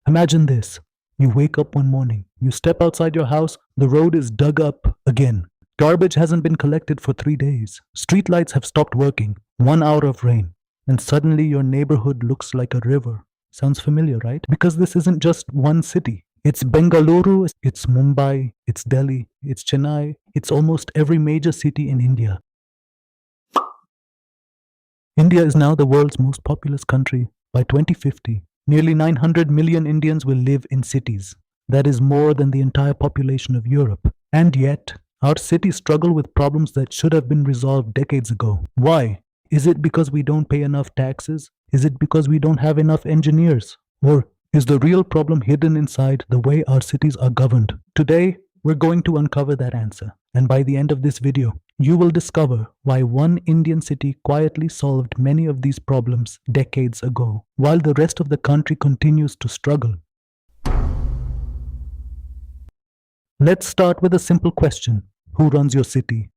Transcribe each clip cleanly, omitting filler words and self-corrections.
Imagine this. You wake up one morning, you step outside your house, the road is dug up again. Garbage hasn't been collected for 3 days. Streetlights have stopped working. 1 hour of rain. And suddenly your neighborhood looks like a river. Sounds familiar, right? Because this isn't just one city. It's Bengaluru, it's Mumbai, it's Delhi, it's Chennai, it's almost every major city in India. India is now the world's most populous country. By 2050, nearly 900 million Indians will live in cities. That is more than the entire population of Europe. And yet, our cities struggle with problems that should have been resolved decades ago. Why? Is it because we don't pay enough taxes? Is it because we don't have enough engineers? Or is the real problem hidden inside the way our cities are governed? Today, we're going to uncover that answer. And by the end of this video, you will discover why one Indian city quietly solved many of these problems decades ago, while the rest of the country continues to struggle. Let's start with a simple question. Who runs your city?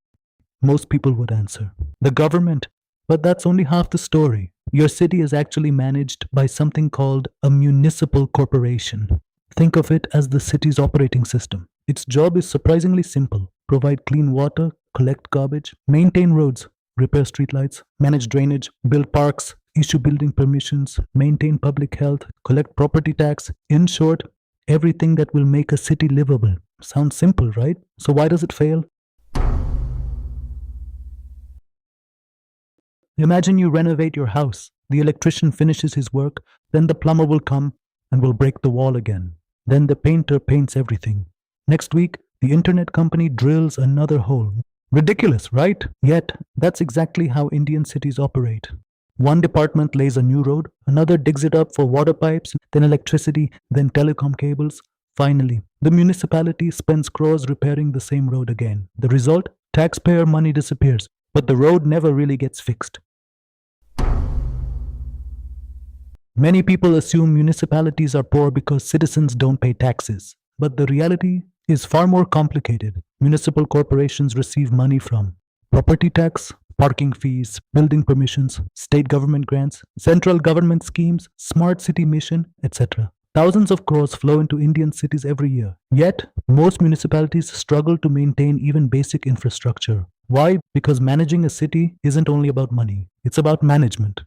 Most people would answer, the government. But that's only half the story. Your city is actually managed by something called a municipal corporation. Think of it as the city's operating system. Its job is surprisingly simple. Provide clean water, collect garbage, maintain roads, repair streetlights, manage drainage, build parks, issue building permissions, maintain public health, collect property tax. In short, everything that will make a city livable. Sounds simple, right? So why does it fail? Imagine you renovate your house. The electrician finishes his work, then the plumber will come and will break the wall again. Then the painter paints everything. Next week, the internet company drills another hole. Ridiculous, right? Yet, that's exactly how Indian cities operate. One department lays a new road, another digs it up for water pipes, then electricity, then telecom cables. Finally, the municipality spends crores repairing the same road again. The result? Taxpayer money disappears, but the road never really gets fixed. Many people assume municipalities are poor because citizens don't pay taxes. But the reality is far more complicated. Municipal corporations receive money from property tax, parking fees, building permissions, state government grants, central government schemes, smart city mission, etc. Thousands of crores flow into Indian cities every year. Yet, most municipalities struggle to maintain even basic infrastructure. Why? Because managing a city isn't only about money, it's about management.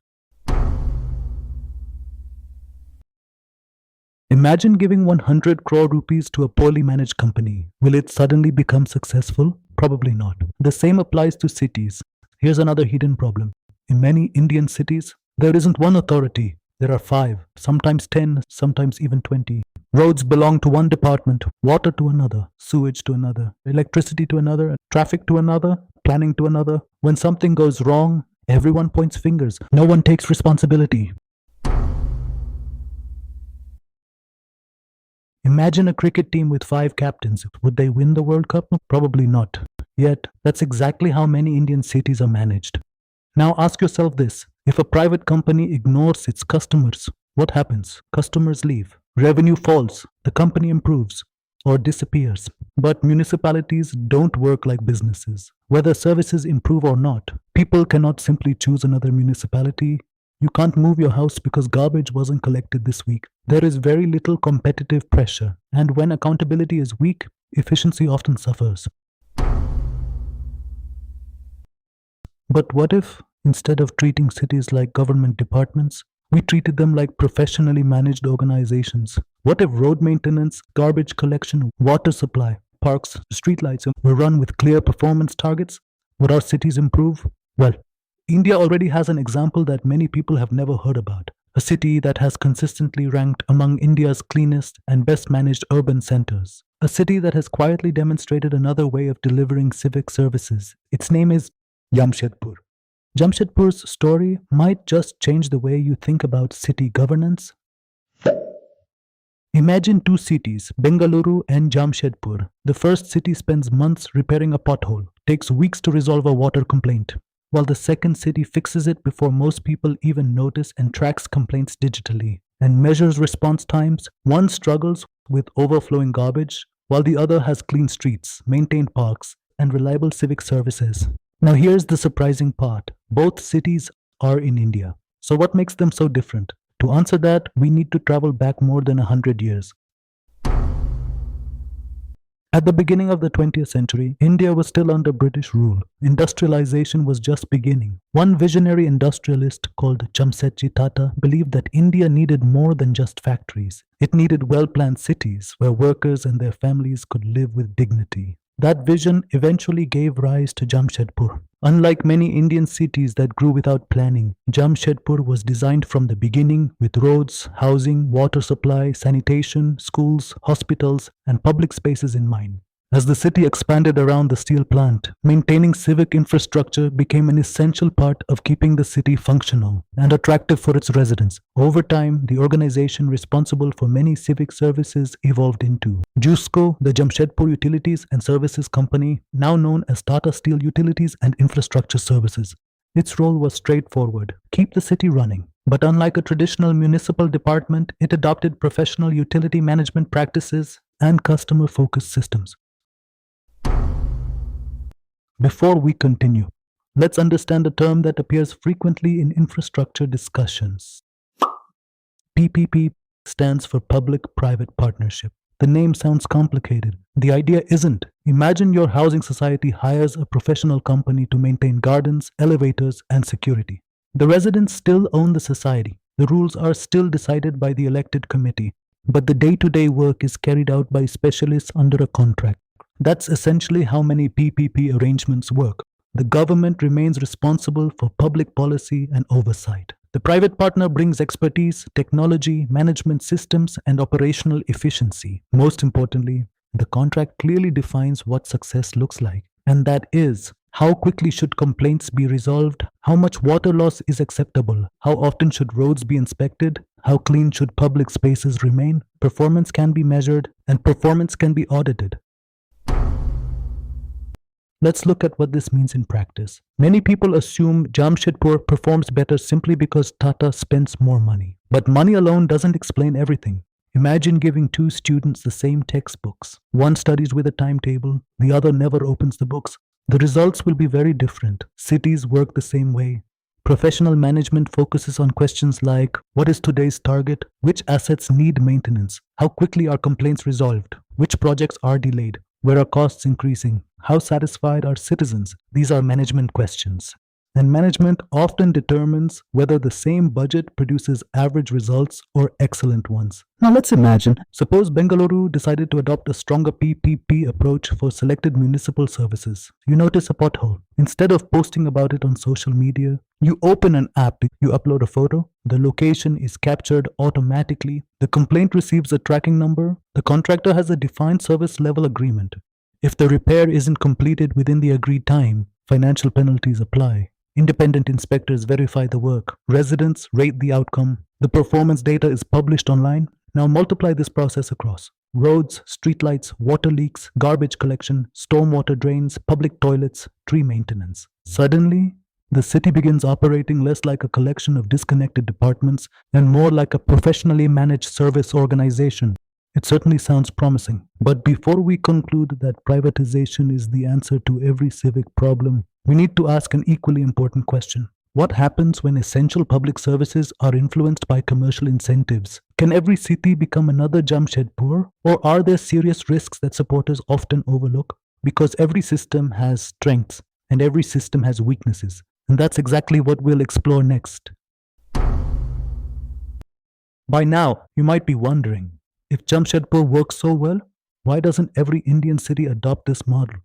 Imagine giving 100 crore rupees to a poorly managed company. Will it suddenly become successful? Probably not. The same applies to cities. Here's another hidden problem. In many Indian cities, there isn't one authority. There are 5, sometimes 10, sometimes even 20. Roads belong to one department, water to another, sewage to another, electricity to another, traffic to another, planning to another. When something goes wrong, everyone points fingers. No one takes responsibility. Imagine a cricket team with 5 captains. Would they win the World Cup? Probably not. Yet, that's exactly how many Indian cities are managed. Now ask yourself this. If a private company ignores its customers, what happens? Customers leave. Revenue falls. The company improves or disappears. But municipalities don't work like businesses. Whether services improve or not, people cannot simply choose another municipality. You can't move your house because garbage wasn't collected this week. There is very little competitive pressure, and when accountability is weak, efficiency often suffers. But what if, instead of treating cities like government departments, we treated them like professionally managed organizations? What if road maintenance, garbage collection, water supply, parks, streetlights were run with clear performance targets? Would our cities improve? Well, India already has an example that many people have never heard about. A city that has consistently ranked among India's cleanest and best managed urban centers. A city that has quietly demonstrated another way of delivering civic services. Its name is Jamshedpur. Jamshedpur's story might just change the way you think about city governance. Imagine 2 cities, Bengaluru and Jamshedpur. The first city spends months repairing a pothole, takes weeks to resolve a water complaint, while the second city fixes it before most people even notice and tracks complaints digitally and measures response times. One struggles with overflowing garbage, while the other has clean streets, maintained parks, and reliable civic services. Now here's the surprising part. Both cities are in India. So what makes them so different? To answer that, we need to travel back more than 100 years. At the beginning of the 20th century, India was still under British rule. Industrialization was just beginning. One visionary industrialist called Jamshedji Tata believed that India needed more than just factories. It needed well-planned cities where workers and their families could live with dignity. That vision eventually gave rise to Jamshedpur. Unlike many Indian cities that grew without planning, Jamshedpur was designed from the beginning with roads, housing, water supply, sanitation, schools, hospitals, and public spaces in mind. As the city expanded around the steel plant, maintaining civic infrastructure became an essential part of keeping the city functional and attractive for its residents. Over time, the organization responsible for many civic services evolved into JUSCO, the Jamshedpur Utilities and Services Company, now known as Tata Steel Utilities and Infrastructure Services. Its role was straightforward: keep the city running. But unlike a traditional municipal department, it adopted professional utility management practices and customer-focused systems. Before we continue, let's understand a term that appears frequently in infrastructure discussions. PPP stands for Public-Private Partnership. The name sounds complicated. The idea isn't. Imagine your housing society hires a professional company to maintain gardens, elevators, and security. The residents still own the society. The rules are still decided by the elected committee, but the day-to-day work is carried out by specialists under a contract. That's essentially how many PPP arrangements work. The government remains responsible for public policy and oversight. The private partner brings expertise, technology, management systems, and operational efficiency. Most importantly, the contract clearly defines what success looks like, and that is how quickly should complaints be resolved, how much water loss is acceptable, how often should roads be inspected, how clean should public spaces remain. Performance can be measured, and performance can be audited. Let's look at what this means in practice. Many people assume Jamshedpur performs better simply because Tata spends more money. But money alone doesn't explain everything. Imagine giving two students the same textbooks. One studies with a timetable, the other never opens the books. The results will be very different. Cities work the same way. Professional management focuses on questions like, what is today's target? Which assets need maintenance? How quickly are complaints resolved? Which projects are delayed? Where are costs increasing? How satisfied are citizens? These are management questions. And management often determines whether the same budget produces average results or excellent ones. Now let's imagine, suppose Bengaluru decided to adopt a stronger PPP approach for selected municipal services. You notice a pothole. Instead of posting about it on social media, you open an app, you upload a photo, the location is captured automatically, the complaint receives a tracking number, the contractor has a defined service level agreement. If the repair isn't completed within the agreed time, financial penalties apply. Independent inspectors verify the work. Residents rate the outcome. The performance data is published online. Now multiply this process across roads, streetlights, water leaks, garbage collection, stormwater drains, public toilets, tree maintenance. Suddenly, the city begins operating less like a collection of disconnected departments and more like a professionally managed service organization. It certainly sounds promising. But before we conclude that privatization is the answer to every civic problem, we need to ask an equally important question. What happens when essential public services are influenced by commercial incentives? Can every city become another Jamshedpur? Or are there serious risks that supporters often overlook? Because every system has strengths and every system has weaknesses. And that's exactly what we'll explore next. By now, you might be wondering, if Jamshedpur works so well, why doesn't every Indian city adopt this model?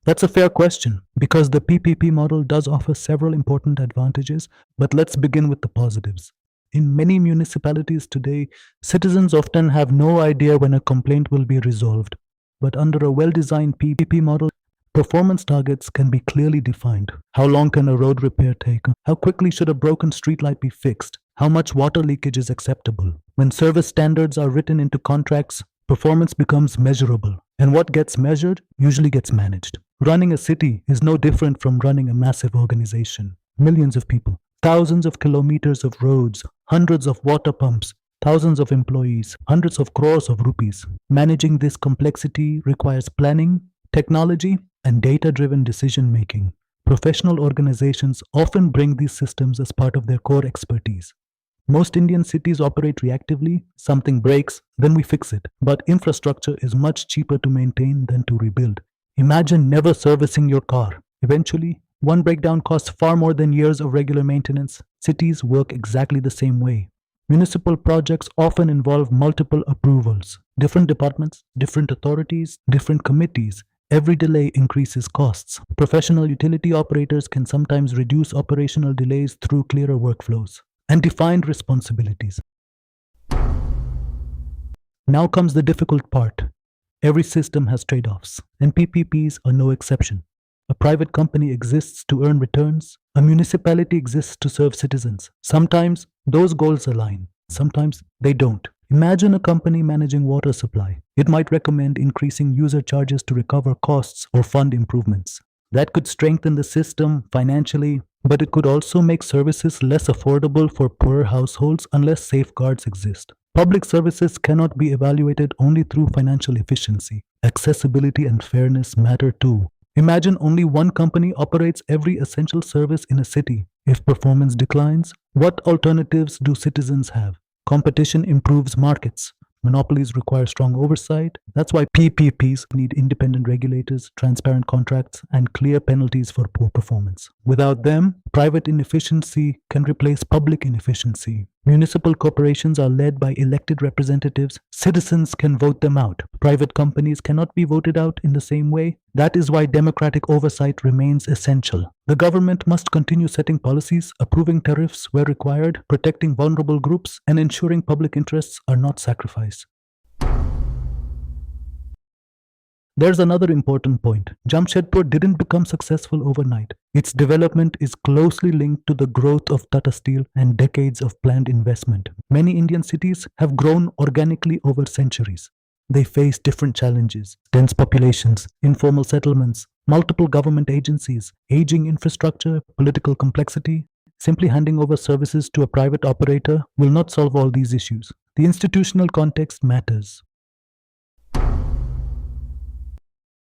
That's a fair question, because the PPP model does offer several important advantages, but let's begin with the positives. In many municipalities today, citizens often have no idea when a complaint will be resolved. But under a well-designed PPP model, performance targets can be clearly defined. How long can a road repair take? How quickly should a broken streetlight be fixed? How much water leakage is acceptable? When service standards are written into contracts, performance becomes measurable. And what gets measured usually gets managed. Running a city is no different from running a massive organization. Millions of people, thousands of kilometers of roads, hundreds of water pumps, thousands of employees, hundreds of crores of rupees. Managing this complexity requires planning, technology, and data-driven decision-making. Professional organizations often bring these systems as part of their core expertise. Most Indian cities operate reactively. Something breaks, then we fix it. But infrastructure is much cheaper to maintain than to rebuild. Imagine never servicing your car. Eventually, one breakdown costs far more than years of regular maintenance. Cities work exactly the same way. Municipal projects often involve multiple approvals, different departments, different authorities, different committees. Every delay increases costs. Professional utility operators can sometimes reduce operational delays through clearer workflows and defined responsibilities. Now comes the difficult part. Every system has trade offs, and PPPs are no exception. A private company exists to earn returns, a municipality exists to serve citizens. Sometimes those goals align, sometimes they don't. Imagine a company managing water supply. It might recommend increasing user charges to recover costs or fund improvements. That could strengthen the system financially, but it could also make services less affordable for poorer households unless safeguards exist. Public services cannot be evaluated only through financial efficiency. Accessibility and fairness matter too. Imagine only one company operates every essential service in a city. If performance declines, what alternatives do citizens have? Competition improves markets. Monopolies require strong oversight. That's why PPPs need independent regulators, transparent contracts, and clear penalties for poor performance. Without them, private inefficiency can replace public inefficiency. Municipal corporations are led by elected representatives. Citizens can vote them out. Private companies cannot be voted out in the same way. That is why democratic oversight remains essential. The government must continue setting policies, approving tariffs where required, protecting vulnerable groups, and ensuring public interests are not sacrificed. There's another important point. Jamshedpur didn't become successful overnight. Its development is closely linked to the growth of Tata Steel and decades of planned investment. Many Indian cities have grown organically over centuries. They face different challenges: dense populations, informal settlements, multiple government agencies, aging infrastructure, political complexity. Simply handing over services to a private operator will not solve all these issues. The institutional context matters.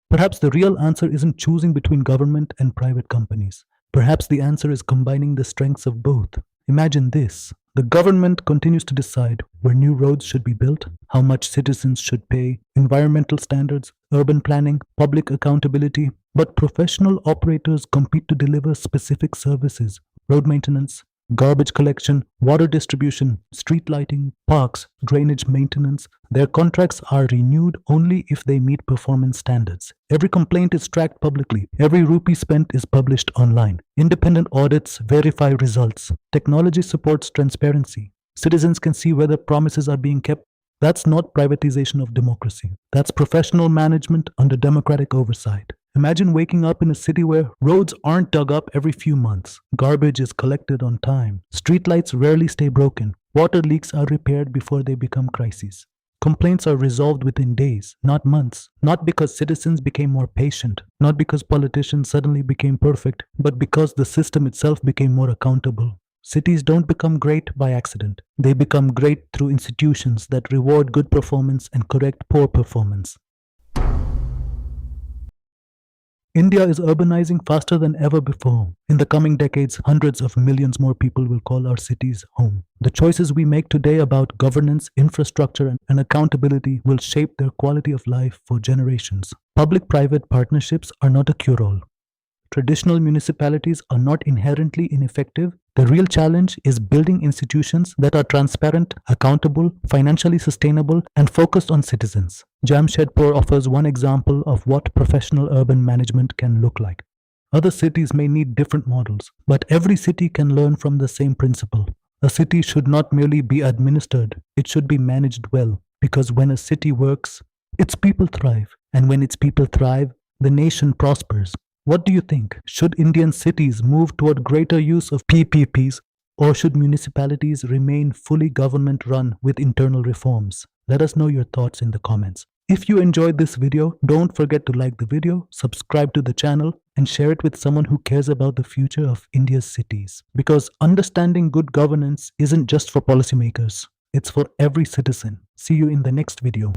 Perhaps the real answer isn't choosing between government and private companies. Perhaps the answer is combining the strengths of both. Imagine this. The government continues to decide where new roads should be built, how much citizens should pay, environmental standards, urban planning, public accountability. But professional operators compete to deliver specific services: road maintenance, garbage collection, water distribution, street lighting, parks, drainage maintenance. Their contracts are renewed only if they meet performance standards. Every complaint is tracked publicly. Every rupee spent is published online. Independent audits verify results. Technology supports transparency. Citizens can see whether promises are being kept. That's not privatization of democracy. That's professional management under democratic oversight. Imagine waking up in a city where roads aren't dug up every few months, garbage is collected on time, streetlights rarely stay broken, water leaks are repaired before they become crises. Complaints are resolved within days, not months, not because citizens became more patient, not because politicians suddenly became perfect, but because the system itself became more accountable. Cities don't become great by accident. They become great through institutions that reward good performance and correct poor performance. India is urbanizing faster than ever before. In the coming decades, hundreds of millions more people will call our cities home. The choices we make today about governance, infrastructure, and accountability will shape their quality of life for generations. Public-private partnerships are not a cure-all. Traditional municipalities are not inherently ineffective. The real challenge is building institutions that are transparent, accountable, financially sustainable, and focused on citizens. Jamshedpur offers one example of what professional urban management can look like. Other cities may need different models, but every city can learn from the same principle. A city should not merely be administered, it should be managed well, because when a city works, its people thrive, and when its people thrive, the nation prospers. What do you think? Should Indian cities move toward greater use of PPPs, or should municipalities remain fully government-run with internal reforms? Let us know your thoughts in the comments. If you enjoyed this video, don't forget to like the video, subscribe to the channel, and share it with someone who cares about the future of India's cities. Because understanding good governance isn't just for policymakers, it's for every citizen. See you in the next video.